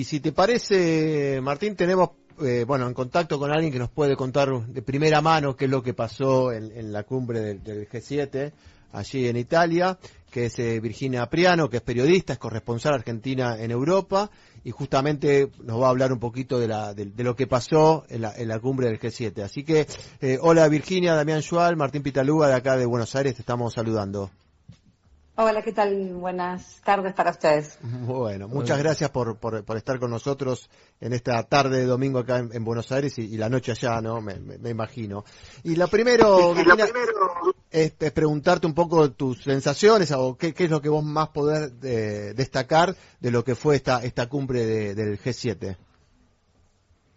si te parece, Martín, tenemos en contacto con alguien que nos puede contar de primera mano qué es lo que pasó en la cumbre del G7 allí en Italia, que es Virginia Apriano, que es periodista, es corresponsal argentina en Europa, y justamente nos va a hablar un poquito de lo que pasó en la cumbre del G7. Así que, hola Virginia, Damián Schual, Martín Pitaluga de acá de Buenos Aires, te estamos saludando. Hola, ¿qué tal? Buenas tardes para ustedes. Bueno, muchas gracias por estar con nosotros en esta tarde de domingo acá en Buenos Aires y la noche allá, ¿no? Me imagino. Y lo primero, Virginia, es preguntarte un poco tus sensaciones o qué es lo que vos más podés destacar de lo que fue esta cumbre del G7.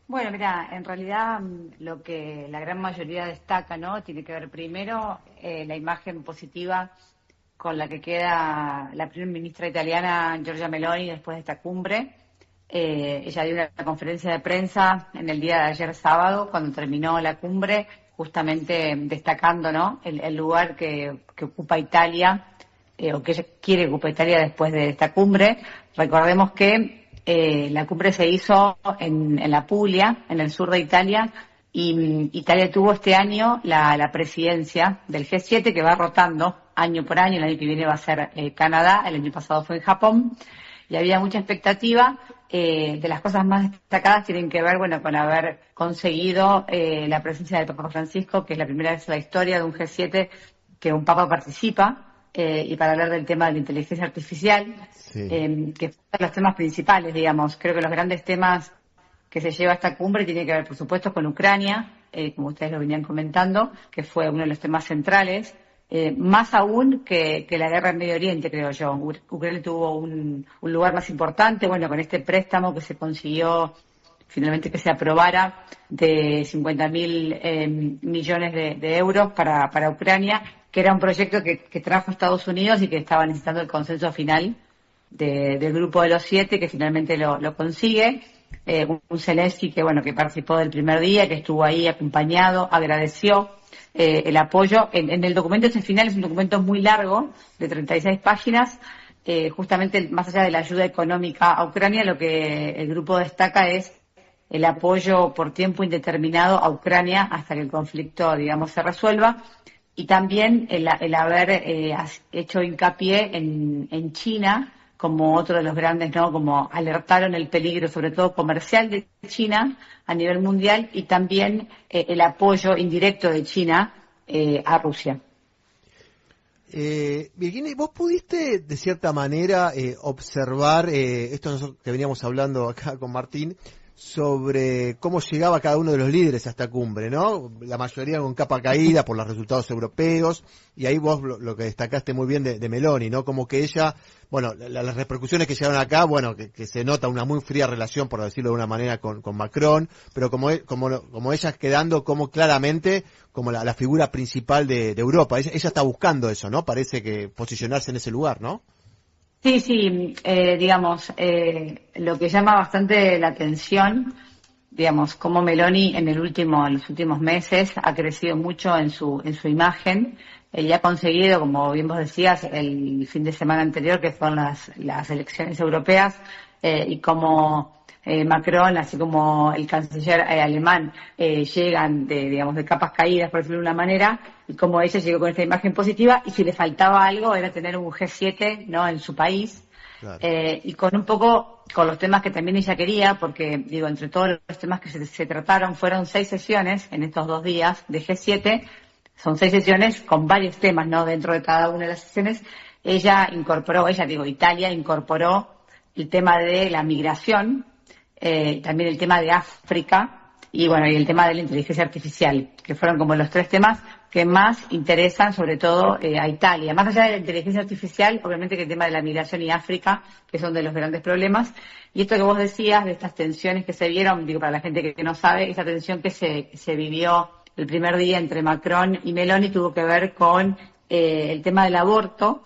Bueno, mira, en realidad lo que la gran mayoría destaca, ¿no? Tiene que ver primero la imagen positiva con la que queda la primera ministra italiana Giorgia Meloni después de esta cumbre. Ella dio una conferencia de prensa en el día de ayer sábado, cuando terminó la cumbre, justamente destacando, ¿no?, el lugar que ocupa Italia, o que ella quiere que ocupe Italia después de esta cumbre. Recordemos que la cumbre se hizo en la Puglia, en el sur de Italia, y Italia tuvo este año la presidencia del G7, que va rotando año por año. El año que viene va a ser Canadá, el año pasado fue en Japón, y había mucha expectativa. De las cosas más destacadas tienen que ver, bueno, con haber conseguido la presencia del Papa Francisco, que es la primera vez en la historia de un G7 que un Papa participa, y para hablar del tema de la inteligencia artificial, Sí. Que son los temas principales, digamos. Creo que los grandes temas que se lleva a esta cumbre tiene que ver, por supuesto, con Ucrania, como ustedes lo venían comentando, que fue uno de los temas centrales, más aún que la guerra en Medio Oriente, creo yo. Ucrania tuvo un lugar más importante, bueno, con este préstamo que se consiguió finalmente que se aprobara de 50.000 millones de euros para Ucrania, que era un proyecto que trajo Estados Unidos y que estaba necesitando el consenso final del grupo de los 7, que finalmente lo consigue. Un Zelensky que participó del primer día, que estuvo ahí acompañado, agradeció el apoyo. En el documento ese final es un documento muy largo, de 36 páginas, justamente más allá de la ayuda económica a Ucrania, lo que el grupo destaca es el apoyo por tiempo indeterminado a Ucrania hasta que el conflicto, digamos, se resuelva, y también el haber hecho hincapié en China como otro de los grandes, ¿no?, como alertaron el peligro, sobre todo comercial, de China a nivel mundial, y también el apoyo indirecto de China a Rusia. Virginia, ¿vos pudiste de cierta manera observar esto que veníamos hablando acá con Martín, sobre cómo llegaba cada uno de los líderes a esta cumbre, ¿no? La mayoría con capa caída por los resultados europeos, y ahí vos lo que destacaste muy bien de Meloni, ¿no? Como que ella, bueno, las repercusiones que llegaron acá, bueno, que se nota una muy fría relación, por decirlo de una manera, con Macron, pero como ella quedando como claramente como la figura principal de Europa. Ella está buscando eso, ¿no? Parece que posicionarse en ese lugar, ¿no? Sí, digamos, lo que llama bastante la atención, digamos, cómo Meloni en los últimos meses ha crecido mucho en su imagen, y ha conseguido, como bien vos decías, el fin de semana anterior, que fueron las elecciones europeas, y como Macron, así como el canciller alemán, llegan de capas caídas, por decirlo de una manera, y como ella llegó con esta imagen positiva, y si le faltaba algo era tener un G7, ¿no?, en su país. Claro. Y con los temas que también ella quería, porque digo, entre todos los temas que se trataron, fueron 6 sesiones en estos 2 días de G7, son 6 sesiones con varios temas, ¿no?, dentro de cada una de las sesiones. Italia incorporó el tema de la migración, también el tema de África, y el tema de la inteligencia artificial, que fueron como los 3 temas que más interesan, sobre todo a Italia. Más allá de la inteligencia artificial, obviamente que el tema de la migración y África, que son de los grandes problemas. Y esto que vos decías, de estas tensiones que se vieron, para la gente que no sabe, esa tensión que se vivió el primer día entre Macron y Meloni tuvo que ver con el tema del aborto,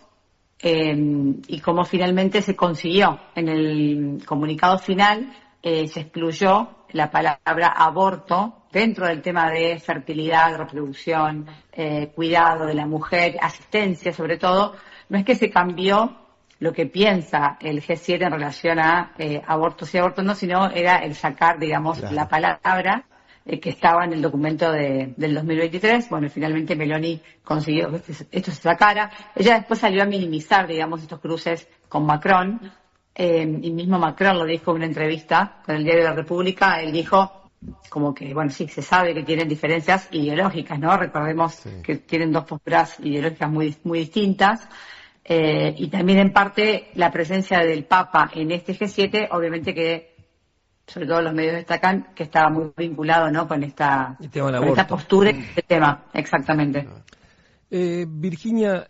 y cómo finalmente se consiguió. En el comunicado final se excluyó la palabra aborto dentro del tema de fertilidad, reproducción, cuidado de la mujer, asistencia sobre todo. No es que se cambió lo que piensa el G7 en relación a abortos y abortos no, sino era el sacar, digamos, Claro. la palabra que estaba en el documento del 2023. Bueno, finalmente Meloni consiguió que esto se sacara. Ella después salió a minimizar, digamos, estos cruces con Macron, y mismo Macron lo dijo en una entrevista con el Diario de la República. Él dijo como que, bueno, sí, se sabe que tienen diferencias ideológicas, ¿no? Recordemos que tienen dos posturas ideológicas muy, muy distintas. Y también en parte la presencia del Papa en este G7, obviamente que sobre todo los medios destacan que estaba muy vinculado, ¿no?, con esta postura y este tema, exactamente. Virginia,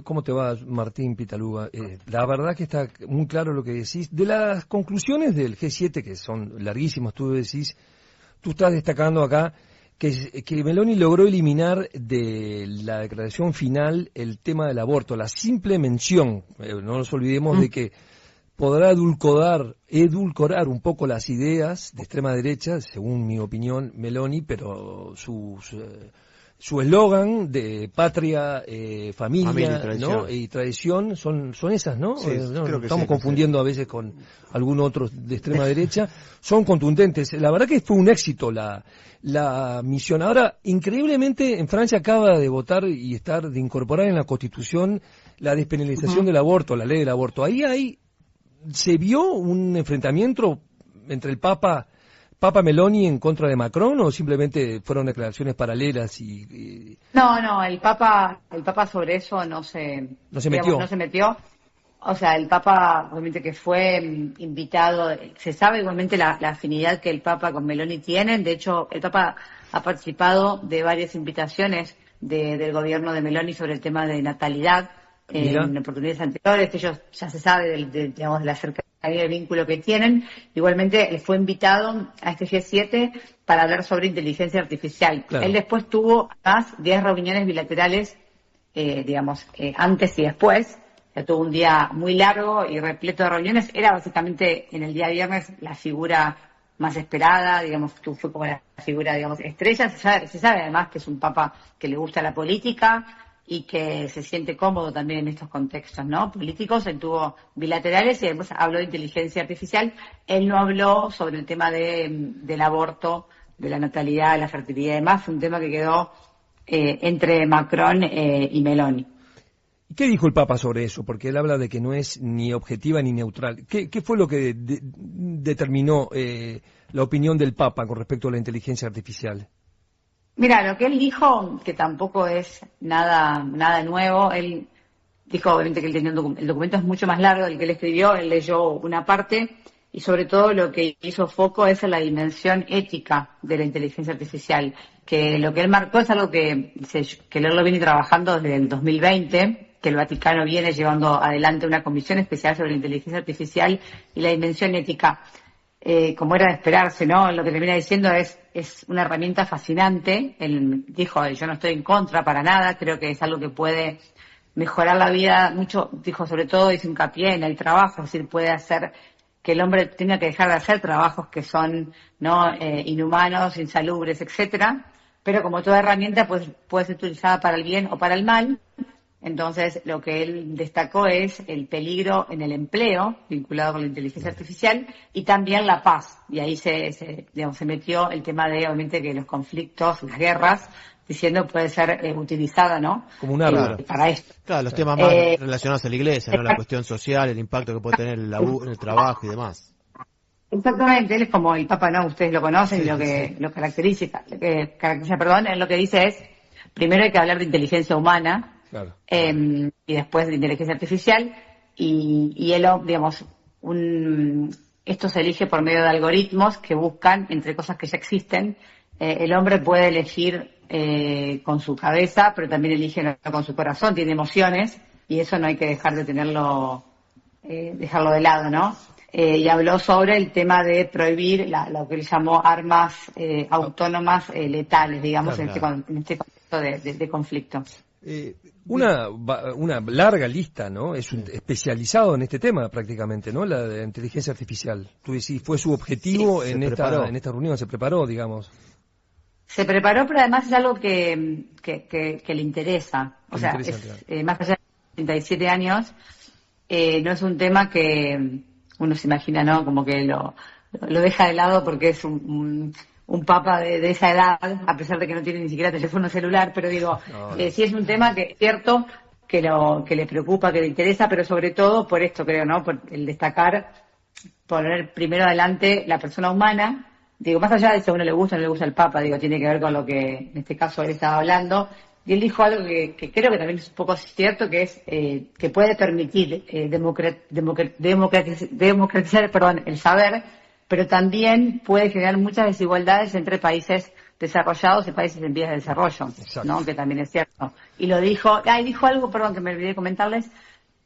¿cómo te va? Martín Pitaluga. La verdad que está muy claro lo que decís. De las conclusiones del G7, que son larguísimas, tú estás destacando acá que Meloni logró eliminar de la declaración final el tema del aborto, la simple mención. No nos olvidemos de que podrá edulcorar un poco las ideas de extrema derecha, según mi opinión, Meloni, pero su eslogan de patria, familia, ¿no?, y tradición son esas, ¿no? Sí, creo que estamos sí, confundiendo a veces con algunos otros de extrema derecha. Son contundentes. La verdad que fue un éxito la misión. Ahora, increíblemente, en Francia acaba de votar y de incorporar en la Constitución la despenalización del aborto, la ley del aborto. Ahí se vio un enfrentamiento entre el Papa Meloni en contra de Macron, o simplemente fueron declaraciones paralelas y... No, el Papa sobre eso no se metió. O sea, el Papa obviamente que fue invitado, se sabe igualmente la afinidad que el Papa con Meloni tienen. De hecho, el Papa ha participado de varias invitaciones del gobierno de Meloni sobre el tema de natalidad en oportunidades anteriores. Ellos ya se sabe digamos, de la cercanía del vínculo que tienen. Igualmente, él fue invitado a este G7 para hablar sobre inteligencia artificial. Claro. Él después tuvo más 10 reuniones bilaterales, antes y después. Ya tuvo un día muy largo y repleto de reuniones. Era básicamente en el día viernes la figura más esperada, digamos, que fue como la figura, digamos, estrella. Se sabe además que es un papa que le gusta la política y que se siente cómodo también en estos contextos, ¿no?, políticos. Él tuvo bilaterales y después habló de inteligencia artificial. Él no habló sobre el tema del aborto, de la natalidad, la fertilidad y demás. Fue un tema que quedó entre Macron y Meloni. ¿Qué dijo el Papa sobre eso? Porque él habla de que no es ni objetiva ni neutral. ¿Qué fue lo que determinó la opinión del Papa con respecto a la inteligencia artificial? Mira, lo que él dijo, que tampoco es nada nuevo. Él dijo, obviamente, que él tenía el documento es mucho más largo del que él escribió. Él leyó una parte y sobre todo lo que hizo foco es en la dimensión ética de la inteligencia artificial. Que lo que él marcó es algo que él lo viene trabajando desde el 2020, que el Vaticano viene llevando adelante una comisión especial sobre la inteligencia artificial y la dimensión ética. Como era de esperarse, ¿no? Lo que termina diciendo es una herramienta fascinante. Él dijo, yo no estoy en contra para nada, creo que es algo que puede mejorar la vida mucho. Dijo, sobre todo, hizo hincapié en el trabajo, es decir, puede hacer que el hombre tenga que dejar de hacer trabajos que son, ¿no?, inhumanos, insalubres, etcétera. Pero como toda herramienta, pues puede ser utilizada para el bien o para el mal. Entonces, lo que él destacó es el peligro en el empleo vinculado con la inteligencia artificial y también la paz. Y ahí se metió el tema de, obviamente, que los conflictos, las guerras, diciendo puede ser utilizada, ¿no?, como un arma para esto. Claro, los temas más relacionados a la iglesia, ¿no?, la cuestión social, el impacto que puede tener en el trabajo y demás. Exactamente, él es como el Papa, ¿no? Ustedes lo conocen, sí, lo caracteriza, es lo que dice es, primero hay que hablar de inteligencia humana. Claro. Y después de inteligencia artificial, y él, digamos, esto se elige por medio de algoritmos que buscan, entre cosas que ya existen, el hombre puede elegir con su cabeza, pero también elige con su corazón, tiene emociones, y eso no hay que dejar de dejarlo de lado, ¿no? Y habló sobre el tema de prohibir lo que él llamó armas autónomas letales, digamos, claro. En este contexto de conflicto. Una larga lista, ¿no? Es especializado en este tema prácticamente, ¿no? La de inteligencia artificial. Tú decís, fue su objetivo en esta reunión, se preparó, digamos. Se preparó, pero además es algo que le interesa. O sea, más allá de 37 años, no es un tema que uno se imagina, ¿no? Como que lo deja de lado porque es un papa de esa edad, a pesar de que no tiene ni siquiera teléfono celular, pero digo, sí es un tema que es cierto que le preocupa, que le interesa, pero sobre todo por esto, creo, ¿no? Por el destacar, poner primero adelante la persona humana. Digo, más allá de si a uno le gusta o no le gusta el Papa, digo, tiene que ver con lo que en este caso él estaba hablando. Y él dijo algo que creo que también es un poco cierto, que es que puede permitir democratizar, el saber, pero también puede generar muchas desigualdades entre países desarrollados y países en vías de desarrollo, ¿no? Que también es cierto. Y lo dijo, dijo algo, perdón, que me olvidé de comentarles,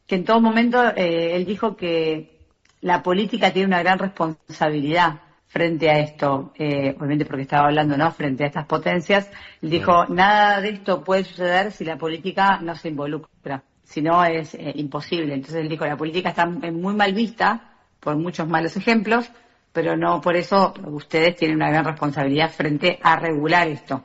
que en todo momento él dijo que la política tiene una gran responsabilidad frente a esto, obviamente porque estaba hablando, ¿no?, frente a estas potencias. Él dijo, nada de esto puede suceder si la política no se involucra, si no es imposible. Entonces él dijo, la política está muy mal vista por muchos malos ejemplos, pero no por eso ustedes tienen una gran responsabilidad frente a regular esto.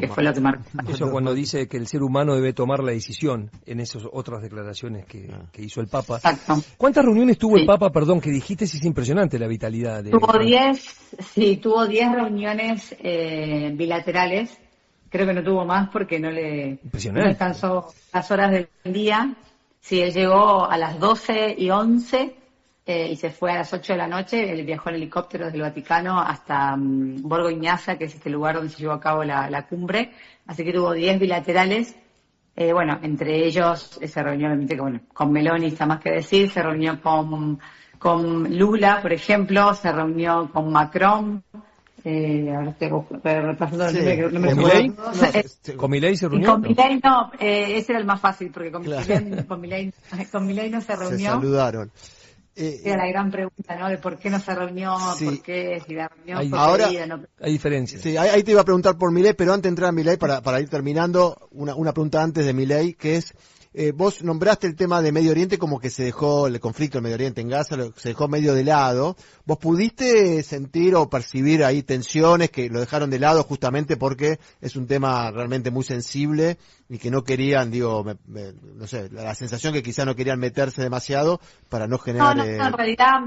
Que fue lo que marcó. Eso cuando dice que el ser humano debe tomar la decisión, en esas otras declaraciones que hizo el Papa. Exacto. ¿Cuántas reuniones tuvo el Papa, perdón, que dijiste? Es impresionante la vitalidad. Tuvo 10 reuniones bilaterales. Creo que no tuvo más porque no le alcanzó las horas del día. Sí, él llegó a las 12:11 y se fue a las 8 de la noche. Él viajó en helicóptero desde el Vaticano hasta Borgo Ignacia, que es este lugar donde se llevó a cabo la cumbre. Así que tuvo 10 bilaterales. Entre ellos se reunió, con Meloni, está más que decir, se reunió con Lula, por ejemplo, se reunió con Macron. Ahora estoy repasando el nombre, que no me acuerdo. ¿Con Milei se reunió? Con Milei no, ese era el más fácil, porque con Milei no se reunió. Se saludaron. Era la gran pregunta, ¿no? De por qué no se reunió, por qué, si la reunión fue ahora, pedida, no. Hay diferencias. Sí, ahí te iba a preguntar por Milei, pero antes de entrar a Milei, para ir terminando, una pregunta antes de Milei, que es, vos nombraste el tema de Medio Oriente como que se dejó el conflicto del Medio Oriente en Gaza, se dejó medio de lado. ¿Vos pudiste sentir o percibir ahí tensiones que lo dejaron de lado justamente porque es un tema realmente muy sensible y que no querían, no sé, la sensación que quizá no querían meterse demasiado para no generar... No, en realidad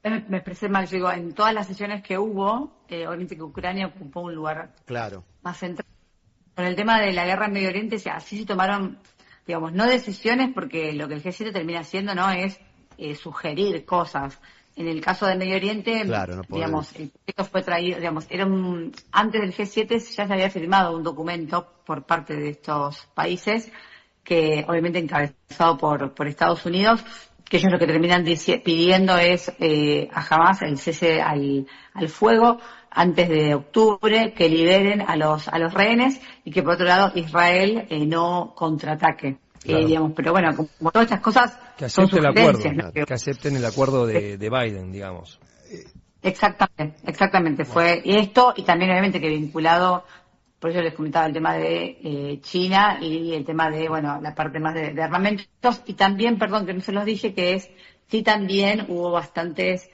me expresé mal. Yo digo, en todas las sesiones que hubo, obviamente que Ucrania ocupó un lugar más central. Con el tema de la guerra en Medio Oriente, así se tomaron, no decisiones, porque lo que el G7 termina haciendo no es sugerir cosas. En el caso de Medio Oriente, esto fue traído, antes del G7 ya se había firmado un documento por parte de estos países, que obviamente encabezado por Estados Unidos, que ellos lo que terminan pidiendo es a Hamas el cese al fuego antes de octubre, que liberen a los rehenes y que por otro lado Israel no contraataque. Pero bueno, como todas estas cosas que acepten el acuerdo, ¿no? Que acepten el acuerdo de Biden, digamos. Exactamente, fue esto, y también obviamente que vinculado, por eso les comentaba el tema de China y el tema de, la parte más de armamentos, y también, perdón que no se los dije, que es, sí también hubo bastantes,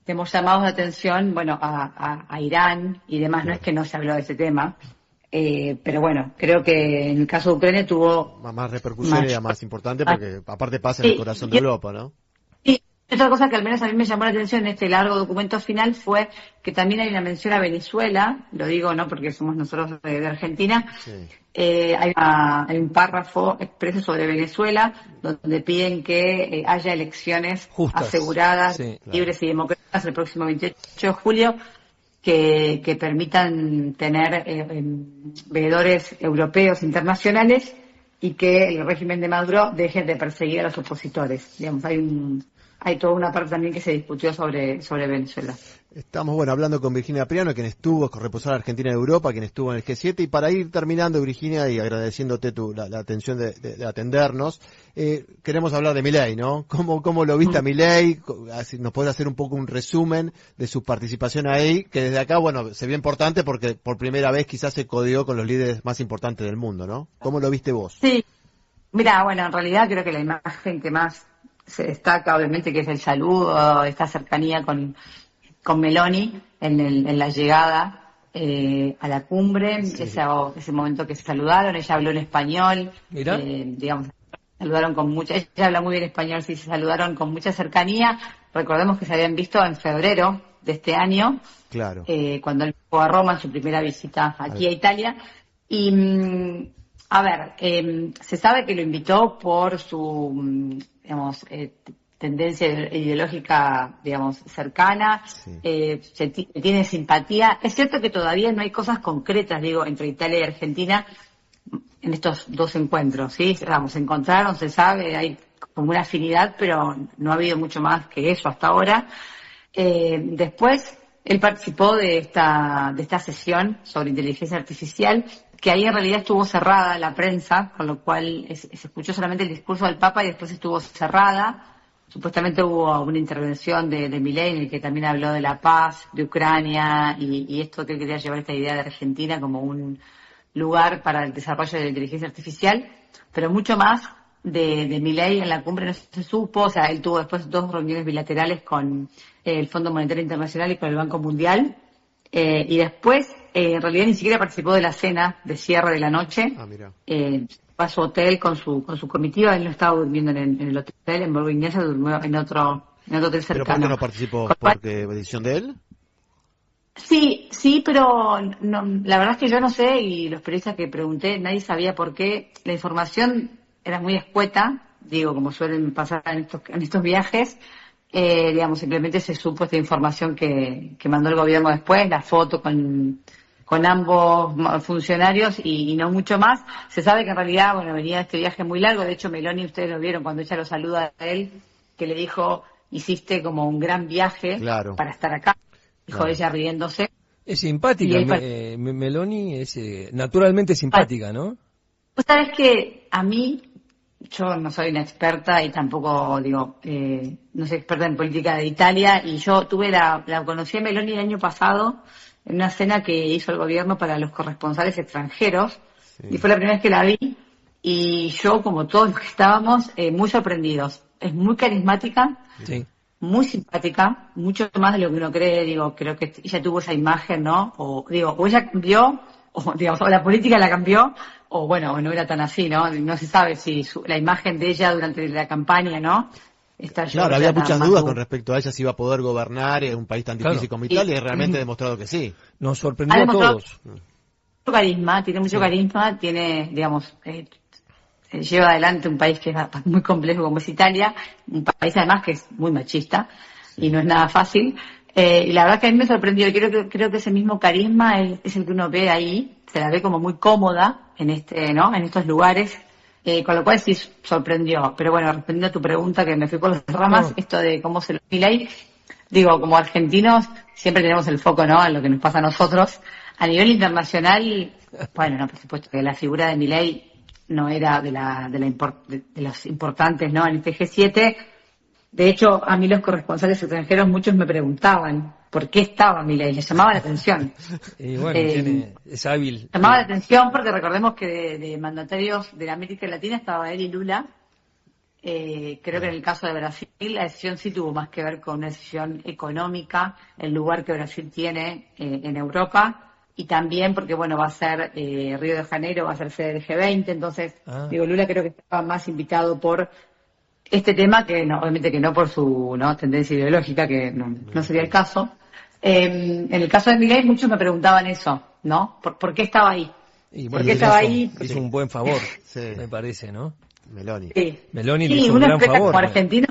llamados de atención, a Irán y demás, no es que no se habló de ese tema. Pero creo que en el caso de Ucrania tuvo más repercusión y era más importante porque aparte pasa en el corazón de Europa, ¿no? Y otra cosa que al menos a mí me llamó la atención en este largo documento final fue que también hay una mención a Venezuela, lo digo no porque somos nosotros de Argentina, hay un párrafo expreso sobre Venezuela donde piden que haya elecciones justas, aseguradas, libres y democráticas el próximo 28 de julio, que permitan tener veedores europeos internacionales y que el régimen de Maduro deje de perseguir a los opositores. Hay toda una parte también que se discutió sobre Venezuela. Estamos hablando con Virginia Priano, quien estuvo corresponsal argentina de Europa, quien estuvo en el G7, y para ir terminando, Virginia, y agradeciéndote la atención de atendernos, queremos hablar de Milei, ¿no? ¿Cómo lo viste a Milei? ¿Nos podés hacer un poco un resumen de su participación ahí? Que desde acá, se ve importante porque por primera vez quizás se codeó con los líderes más importantes del mundo, ¿no? ¿Cómo lo viste vos? Sí, mira, en realidad creo que la imagen que más se destaca, obviamente, que es el saludo, esta cercanía con Meloni en la llegada a la cumbre, ese momento que se saludaron, ella habló en español, saludaron con mucha, ella habla muy bien español, sí, se saludaron con mucha cercanía. Recordemos que se habían visto en febrero de este año, Claro. Cuando él fue a Roma en su primera visita aquí a Italia. Y, a ver, se sabe que lo invitó por su, digamos, tendencia ideológica, digamos, cercana, Sí. tiene simpatía. Es cierto que todavía no hay cosas concretas, digo, entre Italia y Argentina en estos dos encuentros, ¿sí? Vamos, se encontraron, se sabe, hay como una afinidad, pero no ha habido mucho más que eso hasta ahora. Después, él participó de esta sesión sobre inteligencia artificial, que ahí en realidad estuvo cerrada la prensa, con lo cual se escuchó solamente el discurso del Papa y después estuvo cerrada. Supuestamente hubo una intervención de Milei en el que también habló de la paz, de Ucrania y esto que él quería llevar esta idea de Argentina como un lugar para el desarrollo de la inteligencia artificial, pero mucho más de Milei en la cumbre no se supo. O sea, él tuvo después 2 reuniones bilaterales con el Fondo Monetario Internacional y con el Banco Mundial, y después en realidad ni siquiera participó de la cena de cierre de la noche. Mira. Fue a su hotel con su comitiva. Él no estaba durmiendo en el hotel en Borgo Ignacio, durmió en otro hotel cercano. ¿Pero por qué no participó? ¿Porque decisión de él? Sí, pero no, la verdad es que yo no sé, y los periodistas que pregunté, nadie sabía por qué. La información era muy escueta, digo, como suelen pasar en estos viajes. Digamos, simplemente se supo esta información que mandó el gobierno después, la foto con ambos funcionarios y no mucho más. Se sabe que en realidad, bueno, venía este viaje muy largo. De hecho, Meloni, ustedes lo vieron cuando ella lo saluda a él, que le dijo, hiciste como un gran viaje para estar acá. Dijo ella riéndose. Es simpática, Meloni es naturalmente simpática, ¿no? Vos sabés que a mí, yo no soy una experta y tampoco, digo, no soy experta en política de Italia, y yo la conocí a Meloni el año pasado en una cena que hizo el gobierno para los corresponsales extranjeros, y fue la primera vez que la vi, y yo, como todos los que estábamos, muy sorprendidos. Es muy carismática. Sí. Muy simpática, mucho más de lo que uno cree. Digo, creo que ella tuvo esa imagen, ¿no? O ella cambió, o digamos, o la política la cambió, o bueno, o no era tan así, ¿no? No se sabe si la imagen de ella durante la campaña, ¿no? Claro, había muchas dudas con respecto a ella, si iba a poder gobernar en un país tan difícil como Italia, y realmente ha demostrado que sí. Nos sorprendió a todos. Tiene mucho carisma, tiene, digamos, lleva adelante un país que es muy complejo como es Italia, un país además que es muy machista y no es nada fácil. Y la verdad que a mí me sorprendió. Creo que ese mismo carisma es el que uno ve ahí, se la ve como muy cómoda en estos lugares, con lo cual sí sorprendió. Pero bueno, respondiendo a tu pregunta, que me fui por las ramas, esto de cómo se lo Milei, digo, como argentinos siempre tenemos el foco, ¿no?, en lo que nos pasa a nosotros. A nivel internacional, bueno, no, por supuesto que la figura de Milei no era de los importantes, ¿no?, en este G7. De hecho, a mí los corresponsales extranjeros, muchos me preguntaban por qué estaba Milei, les llamaba la atención. Y bueno, es hábil. Llamaba la atención porque recordemos que de mandatarios de la América Latina estaba él y Lula. Creo que en el caso de Brasil la decisión sí tuvo más que ver con una decisión económica, el lugar que Brasil tiene en Europa. Y también porque, bueno, va a ser Río de Janeiro, va a ser sede del G20, entonces, digo, Lula creo que estaba más invitado por este tema, que no, obviamente que no por su tendencia ideológica, que no sería el caso. En el caso de Milei, muchos me preguntaban eso, ¿no? ¿Por qué estaba ahí? Y bueno, ¿por qué estaba ahí? Es un buen favor, me parece, ¿no? Meloni. Meloni le hizo un gran favor. Como argentino,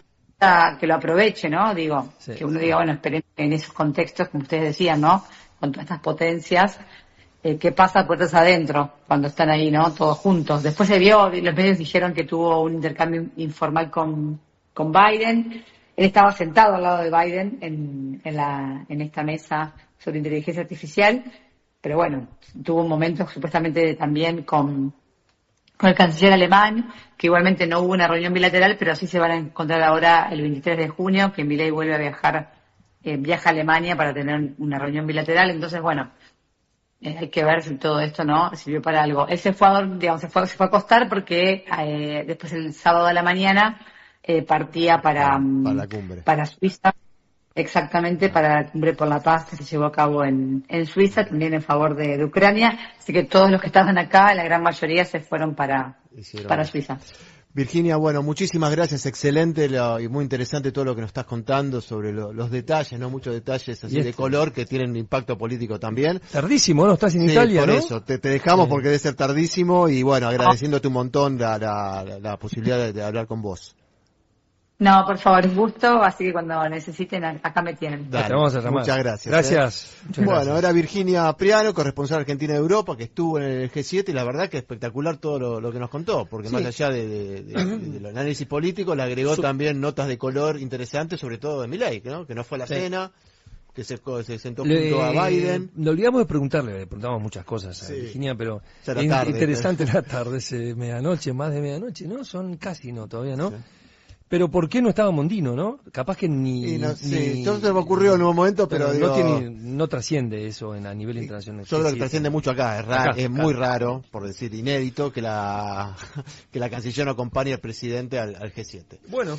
que lo aproveche, ¿no? Digo, que uno diga, bueno, esperen en esos contextos, como ustedes decían, ¿no?, con todas estas potencias, ¿qué pasa puertas adentro cuando están ahí, ¿no?, todos juntos? Después se vio, los medios dijeron que tuvo un intercambio informal con Biden. Él estaba sentado al lado de Biden en esta mesa sobre inteligencia artificial, pero bueno, tuvo un momento supuestamente también con el canciller alemán, que igualmente no hubo una reunión bilateral, pero sí se van a encontrar ahora el 23 de junio, que Milei vuelve a viaja a Alemania para tener una reunión bilateral. Entonces, bueno, hay que ver si todo esto no sirvió para algo. Él se fue a acostar porque después el sábado a la mañana partía para la cumbre, para Suiza, exactamente, para la cumbre por la paz que se llevó a cabo en Suiza, también en favor de Ucrania. Así que todos los que estaban acá, la gran mayoría se fueron para Suiza. Virginia, bueno, muchísimas gracias, excelente y muy interesante todo lo que nos estás contando sobre los detalles, ¿no? Muchos detalles así de color que tienen impacto político también. Tardísimo, ¿no? Estás en Sí, Italia, por ¿no? eso, te dejamos porque debe ser tardísimo y bueno, agradeciéndote un montón la posibilidad de hablar con vos. No, por favor, es gusto, así que cuando necesiten, acá me tienen. Dale, te vamos a llamar. muchas gracias. Gracias. Muchas Bueno, gracias. era Virginia Priano, corresponsal argentina de Europa, que estuvo en el G7 y la verdad que espectacular todo lo que nos contó, porque más allá del análisis político, le agregó también notas de color interesantes, sobre todo de Milei, ¿no? Que no fue a la cena, que se sentó junto a Biden. Le olvidamos de preguntarle, le preguntamos muchas cosas a Sí. Virginia, pero Ya era es tarde, interesante la tarde, medianoche, más de medianoche, ¿no? Son casi, no, todavía no. Sí. Pero ¿por qué no estaba Mondino, no? Capaz que ni... Sí, todo se me ocurrió en un momento, pero no trasciende eso a nivel internacional. Yo creo que trasciende mucho acá, es muy claro. raro, por decir inédito, que la canciller no acompañe al presidente al G7. Bueno.